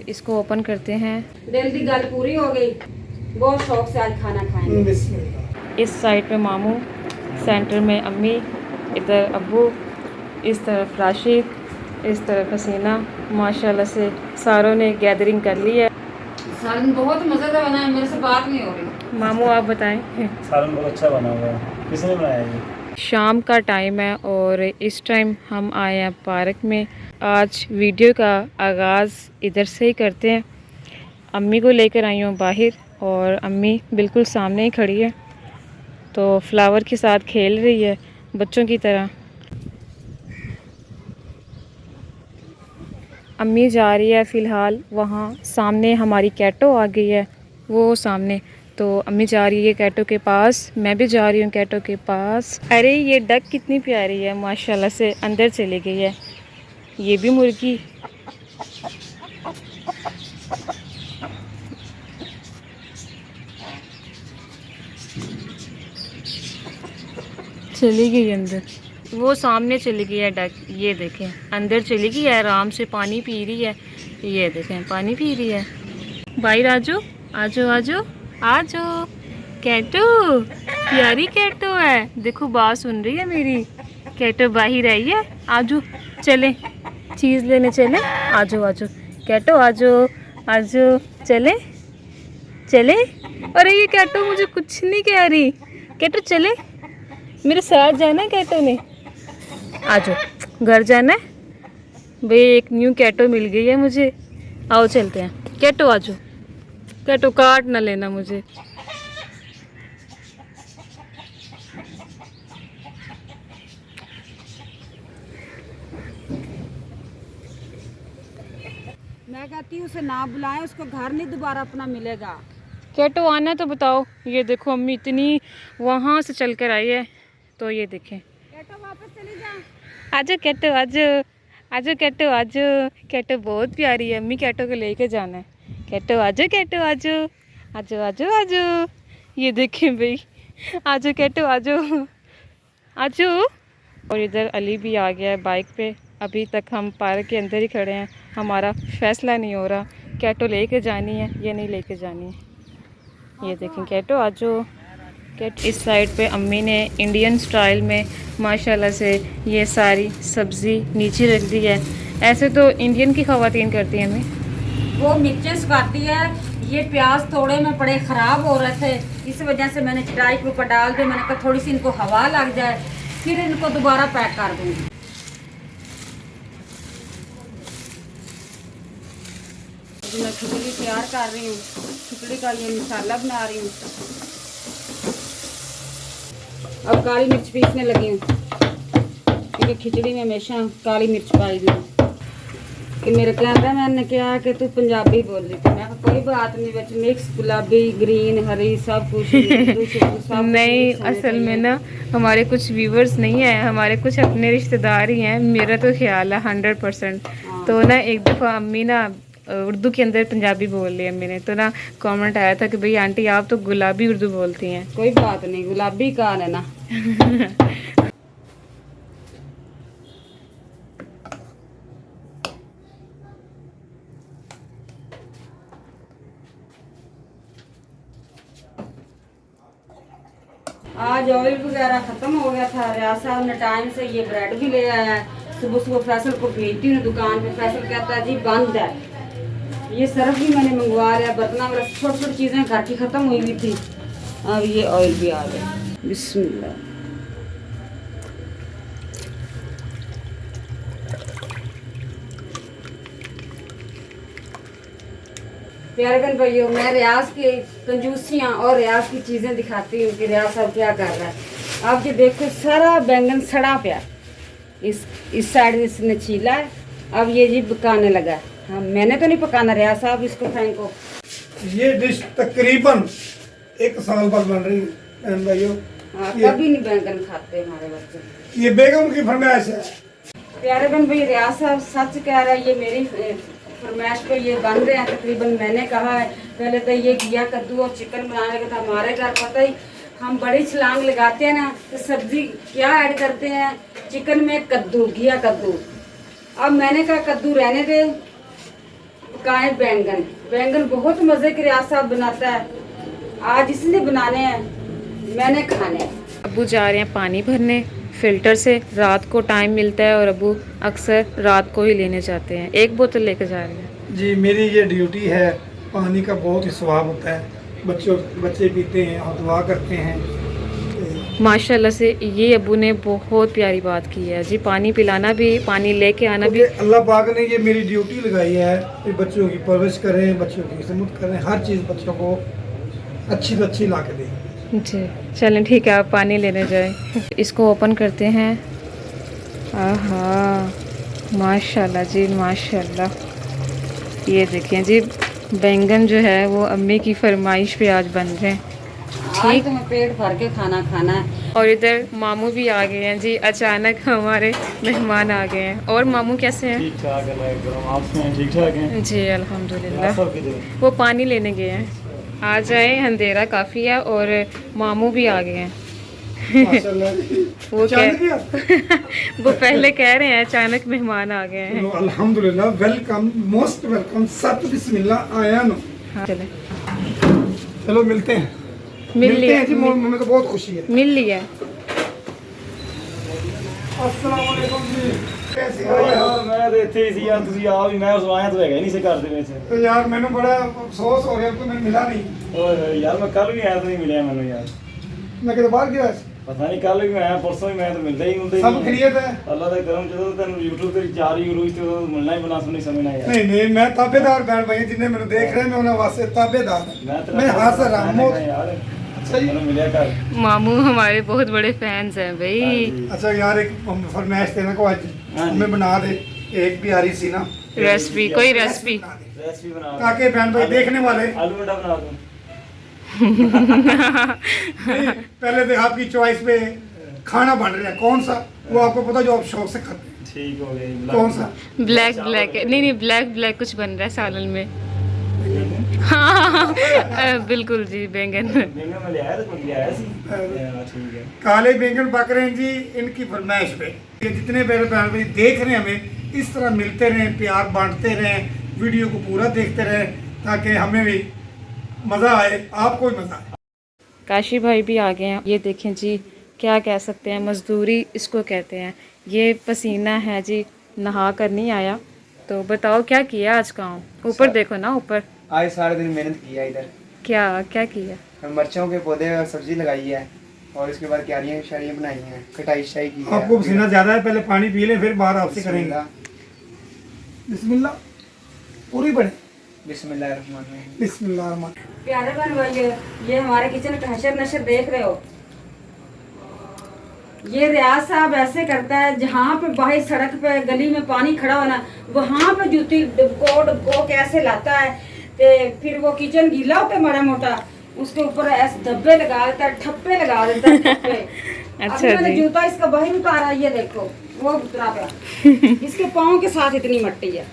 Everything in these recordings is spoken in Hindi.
इसको ओपन करते हैं। दिल की गल पूरी हो गई, बहुत शौक से आज खाना खाएंगे। इस साइड पे मामू, सेंटर में अम्मी, इधर अब्बू, इस तरफ राशिद, इस तरफ हसीना। माशाल्लाह से सारों ने गैदरिंग कर ली है। सालन बहुत मज़ेदार बना है, मेरे से बात नहीं हो रही। मामू आप बताएं। सालन बहुत अच्छा बना हुआ है, किसने बनाया ये? शाम का टाइम है और इस टाइम हम आए हैं पार्क में। आज वीडियो का आगाज़ इधर से ही करते हैं। अम्मी को लेकर आई हूँ बाहर और अम्मी बिल्कुल सामने ही खड़ी है, तो फ्लावर के साथ खेल रही है बच्चों की तरह। अम्मी जा रही है फ़िलहाल, वहाँ सामने हमारी कैटो आ गई है, वो सामने। तो अम्मी जा रही है कैटो के पास, मैं भी जा रही हूँ कैटो के पास। अरे ये डक कितनी प्यारी है, माशाल्लाह से अंदर चली गई है। ये भी मुर्गी। चली गई अंदर, वो सामने चली गई है डक। ये देखें अंदर चली गई है, आराम से पानी पी रही है। ये देखें पानी पी रही है। बाहर आजो आजो आजो आजो। कैटो प्यारी कैटो है, देखो बात सुन रही है मेरी। कैटो बाहर आई है, आजो चले चीज़ लेने चले। आजो आजो कैटो आजो आजो चले चले। अरे ये कैटो मुझे कुछ नहीं कह रही। कैटो चले, मेरे साथ जाना है कैटो ने। आजो घर जाना है भाई, एक न्यू कैटो मिल गई है मुझे। आओ चलते हैं। कैटो आजो, कैटो काट ना लेना मुझे। मैं कहती हूँ उसे ना बुलाएं, उसको घर नहीं दोबारा अपना मिलेगा। कैटो आना है तो बताओ। ये देखो अम्मी इतनी वहाँ से चल कर आई है, तो ये देखें। कैटो वापस चली जा। आजो कैटो आजो आजो कैटो आजो। कैटो बहुत प्यारी है, अम्मी कैटो को लेके जाना है। कैटो आजो कैटो आजो आजो आजो आजो। ये देखें भाई, आजो कैटो आजो आजो। और इधर अली भी आ गया है बाइक पे। अभी तक हम पार्क के अंदर ही खड़े हैं, हमारा फैसला नहीं हो रहा कैटो लेके जानी है या नहीं लेके जानी है। ये देखें कैटो आजो। कैट इस साइड पे अम्मी ने इंडियन स्टाइल में माशाल्लाह से ये सारी सब्ज़ी नीचे रख दी है। ऐसे तो इंडियन की ख़वातीन करती हैं अम्मी। वो मिर्चें सुखाती है। ये प्याज थोड़े में पड़े ख़राब हो रहे थे, इस वजह से मैंने चटाई के ऊपर डाल दिए। मैंने कहा थोड़ी सी इनको हवा लग जाए, फिर इनको दोबारा पैक कर दूँगी। मैं खिचड़ी तैयार कर रही हूँ, खिचड़ी का ये मसाला बना रही हूँ। अब काली मिर्च पीसने लगी हूँ, क्योंकि खिचड़ी में हमेशा काली मिर्च पाई दी। कि मेरे कहता मैंने कहा कि तू पंजाबी बोल रही थी। मैं कोई बात नहीं, बच्चे मिक्स गुलाबी ग्रीन हरी सब कुछ सब नहीं, असल में ना हमारे कुछ व्यूवर्स नहीं है, हमारे कुछ अपने रिश्तेदार ही हैं। मेरा तो ख्याल है 100%। तो ना एक दफ़ा अम्मी ना उर्दू के अंदर पंजाबी बोल ली अम्मी ने, तो ना कमेंट आया था कि भाई आंटी आप तो गुलाबी उर्दू बोलती हैं। कोई बात नहीं, गुलाबी कान है ना। आज ऑयल वगैरह ख़त्म हो गया था। रियाज साहब ने टाइम से ये ब्रेड भी ले आया है। सुबह सुबह फैसल को भेजती हूँ दुकान पे, फैसल कहता है जी बंद है। ये सर्फ भी मैंने मंगवा लिया, बर्तना वाला छोटी छोटी चीज़ें घर की ख़त्म हुई हुई थी। अब ये ऑयल भी आ गया। बिस्मिल्लाह। प्यारे बहन भाइयों, मैं रियाज की कंजूसियाँ और रियाज की चीज़ें दिखाती हूँ कि रियाज साहब क्या कर रहा है। आप ये देखो सारा बैंगन सड़ा पिया, इस साइड इसने छीला है, अब ये जी पकाने लगा है। हाँ मैंने तो नहीं पकाना, रियाज साहब इसको फेंको। ये डिश तकरीबन 1 साल बाद बन रही बहन भाइयों। हाँ कभी नहीं बैंगन खाते हमारे बच्चे। ये बेगम की फरमाइश है। प्यारे बहन भाई, रियाज साहब सच कह रहा है, ये मेरी फरमाइश पे ये बन रहे हैं। तकरीबन मैंने कहा है पहले तो ये घिया कद्दू और चिकन बनाने का था। हमारे घर पता ही हम बड़ी छलांग लगाते हैं ना, तो सब्जी क्या ऐड करते हैं चिकन में, कद्दू, घिया कद्दू। अब मैंने कहा कद्दू रहने दे, पकाए बैंगन। बैंगन बहुत मजे के रियाज साहब बनाता है। आज इसलिए बनाने हैं, मैंने खाने हैं। अब्बू जा रहे हैं पानी भरने फ़िल्टर से। रात को टाइम मिलता है और अब्बू अक्सर रात को ही लेने जाते हैं। एक बोतल लेकर जा रहे हैं। जी मेरी ये ड्यूटी है। पानी का बहुत ही स्वाब होता है। बच्चे पीते हैं और दुआ करते हैं। माशाल्लाह से ये अब्बू ने बहुत प्यारी बात की है जी। पानी पिलाना भी, पानी लेके आना भी। क्योंकि अल्लाह पाक ने ये मेरी ड्यूटी लगाई है कि बच्चों की परवरिश करें, बच्चों की खिदमत करें, हर चीज़ बच्चों को अच्छी से अच्छी ला के दें। जी चलें ठीक है, आप पानी लेने जाएं। इसको ओपन करते हैं। आहा माशाल्लाह जी माशाल्लाह। ये देखिए जी बैंगन जो है वो अम्मी की फरमाइश पे आज बन रहे हैं। ठीक है, पेट भर के खाना खाना है। और इधर मामू भी आ गए हैं जी। अचानक हमारे मेहमान आ गए हैं। और मामू कैसे हैं? ठीक ठाक है, आप सुनाएं, ठीक ठाक हैं? जी अल्हम्दुलिल्लाह। सब किधर? वो पानी लेने गए हैं। आ जाए, अंधेरा काफ़ी है और मामू भी आ गए हैं। माशाल्लाह जी। वो अचानक ही वो पहले कह रहे हैं अचानक मेहमान आ गए हैं। चलो, अल्हम्दुलिल्लाह, वेलकम, मोस्ट वेलकम। सत बिस्मिल्लाह आया ना। हाँ चले चलो मिलते हैं। मिल मिलते लिया, हैं जी, हमें तो बहुत खुशी है। मिल लिया। अस्सलाम वालेकुम जी, कैसे हो यार मैं तो ਇੱਥੇ ਹੀ ਸੀ ਯਾਰ, ਤੁਸੀਂ ਆ ਵੀ ਮੈਂ ਉਸ ਆਇਆ ਤਾਂ ਹੈਗਾ ਹੀ ਨਹੀਂ ਸੀ ਘਰ ਦੇ ਵਿੱਚ। तो यार मैंने बड़ा अफसोस हो रहा है कि मैं मिला नहीं। ਓਏ ਯਾਰ ਮੈਂ ਕੱਲ ਵੀ ਆਇਆ ਤਾਂ ਨਹੀਂ ਮਿਲਿਆ ਮੈਨੂੰ ਯਾਰ। मैं किधर बाहर गया? ਪਤਾ ਨਹੀਂ ਕੱਲ ਵੀ ਮੈਂ ਆਇਆ, ਪਰਸੋਂ ਵੀ ਮੈਂ ਤਾਂ ਮਿਲਦਾ ਹੀ ਹੁੰਦਾ ਹੀ सब ਨਹੀਂ। खैरियत है? ਅੱਲਾ ਦਾ ਕਰਮ, ਜਦੋਂ ਤੈਨੂੰ YouTube ਤੇ ਚਾਰ ਹੀ ਰੋਜ਼ ਤੇ ਉਦੋਂ ਮਿਲਣਾ ਹੀ ਬਣਾ ਸੁਣੀ ਸਮਝਣਾ ਯਾਰ। नहीं नहीं, मैं ताबेदार बैठ भाई जिन्हें मैंने देख रहे हैं, मैं उन्हें वास्ते ताबेदार ਮੈਂ हूं। मैं हाजिर हूं। मैं यार अच्छा जी। ਮੈਨੂੰ ਮਿਲਿਆ ਘਰ। मामू हमारे बहुत बड़े फैंस हैं भाई। अच्छा यार, एक फरमाइश देना को आज हाँ जी। हमें बना दे एक प्यारी सी ना रेसिपी, कोई रेसिपी। रेसिपी बना ताकि बहन भाई देखने वाले आलू मटर बना दूं। नहीं, पहले तो आपकी चॉइस पे खाना बन रहा है कौन सा, वो आपको पता जो आप शौक से खाते हैं, ठीक हो गई। कौन सा? ब्लैक ब्लैक नहीं नहीं, ब्लैक ब्लैक कुछ बन रहा है सालन में। हाँ बिल्कुल जी बैंगन। बैंगन में ले आया तो कौन ले आया सी? ठीक है। काले बैंगन पक रहे हैं जी इनकी फरमाइश पे। ये जितने मेरे बहन भाई देख रहे हैं हमें इस तरह मिलते रहें, प्यार बांटते रहें, वीडियो को पूरा देखते रहें ताकि हमें भी मज़ा आए, आपको भी मज़ा आए। काशी भाई भी आ गए हैं। ये देखें जी, क्या कह सकते हैं, मजदूरी इसको कहते हैं। ये पसीना है जी, नहा कर नहीं आया। तो बताओ क्या किया आज काम? ऊपर देखो ना, ऊपर आज सारा दिन मेहनत किया इधर। क्या क्या किया? मिर्चों के पौधे और सब्जी लगाई है और उसके बाद क्यारियाँ शारियाँ बनाई हैं, कटाई शटाई की है। आपको पसीना ज़्यादा है, पहले पानी पी लें फिर बाहर आपसे करेंगे। बिस्मिल्लाह, पूरी बने। बिस्मिल्लाहिर्रहमानिर्रहीम। बिस्मिल्लाह। प्यारे बहन भाइयों, ये हमारे किचन का हशर नशर देख रहे हो। ये रियाज साहब ऐसे करता है, जहाँ पे बाहर सड़क पे गली में पानी खड़ा होना, वहाँ पे जूती डुबको कैसे लाता है। ते फिर वो किचन गीला होता है माड़ा मोटा, उसके ऊपर ऐसे धब्बे लगा देता है, ठप्पे लगा देता है ठप्पे। अच्छा अभी मैंने जी। जूता इसका बाहर उतारा, ये देखो वो उतरा पे इसके पाँव के साथ इतनी मट्टी है।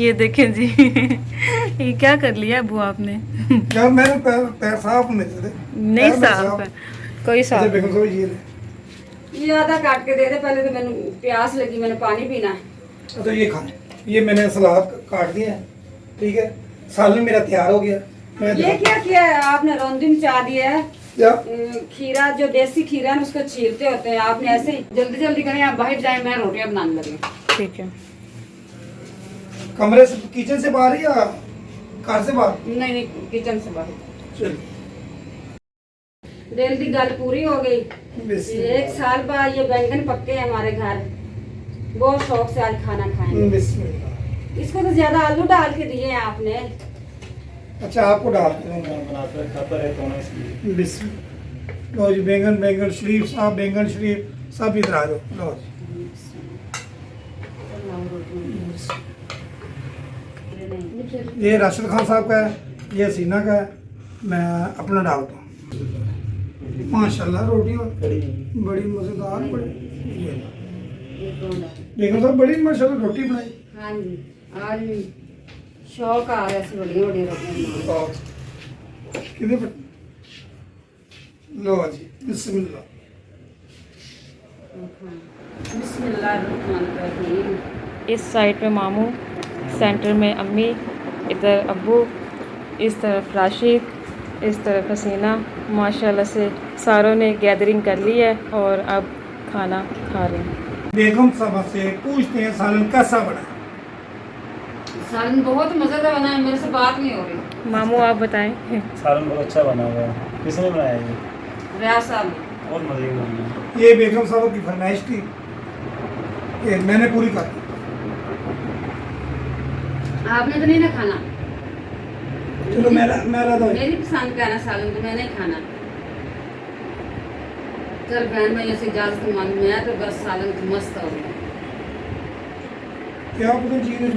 ये देखें जी ये क्या कर लिया अबू आपने? यार मेरे पैर साफ नहीं थे। नहीं साफ है, कोई साफ अच्छा, बेगम साहब ये ले। ये आधा काट के दे दे, पहले तो मैंने प्यास लगी, मैंने पानी पीना है। अच्छा ये खाएं, ये मैंने सलाद काट दिया है, ठीक है। सालन मेरा तैयार हो गया। मैं ये क्या किया है आपने? रौंदी में चा दिया है। क्या? खीरा जो देसी खीरा है उसको चीरते होते हैं, आपने ऐसे ही जल्दी जल्दी करें, आप बाहर जाए, मैं रोटियां बनाने लगी। ठीक है। कमरे से, किचन से बाहर या घर से बाहर? नहीं नहीं, किचन से बाहर। चलिए। दिल की गल पूरी हो गई। बिस्मिल्लाह। 1 साल बाद ये बैंगन पक्के हैं हमारे घर, बहुत शौक से आज खाना खाएंगे। बिस्मिल्लाह। इसको तो ज्यादा आलू डाल के दिए हैं आपने। अच्छा आपको डाल के मैं देंगे। बनाता है, खाता रहता हूँ ना इसलिए। बिस्मिल्लाह। लो जी, बैंगन शरीफ साहब, बैंगन शरीफ सब इधर आ जाओ। लो जी। ये राशिद खान साहब का है, ये हसीना का है, मैं अपना डालता हूँ। माशाल्लाह रोटी बड़ी मज़ेदार बड़ी। देखो साहब बड़ी माशाल्लाह रोटी बनाई। हाँ जी, आज भी शौक आ रहा है ऐसी बड़ी बड़ी रोटियां। कितने पर? लो जी, बिस्मिल्लाह। बिस्मिल्लाहिर्रहमानिर्रहीम। इस साइड पे मामू, सेंटर में अम्मी इधर अब्बू, इस तरफ राशिद, इस तरफ हसीना। माशाल्लाह से सारों ने गैदरिंग कर ली है और अब खाना खा रहे हैं। बेगम साहब से पूछते हैं सालन कैसा बना। सालन बहुत मज़ेदार बना है, मेरे से बात नहीं हो रही। मामू आप बताएं। सालन बहुत अच्छा बना हुआ है। किसने बनाया ये? रियाज साहब बहुत मजे का बना है। ये बेगम साहब की फरमाइश थी, ये मैंने पूरी कर दी। आपने तो नहीं ना खाना, चलो मेरा तो मेरी पसंद का ना सालन तो मैंने खाना। चल बहन भाइयों से इजाज़त मांग, मैं तो बस सालन की मस्त हो गई। क्या पता चीज़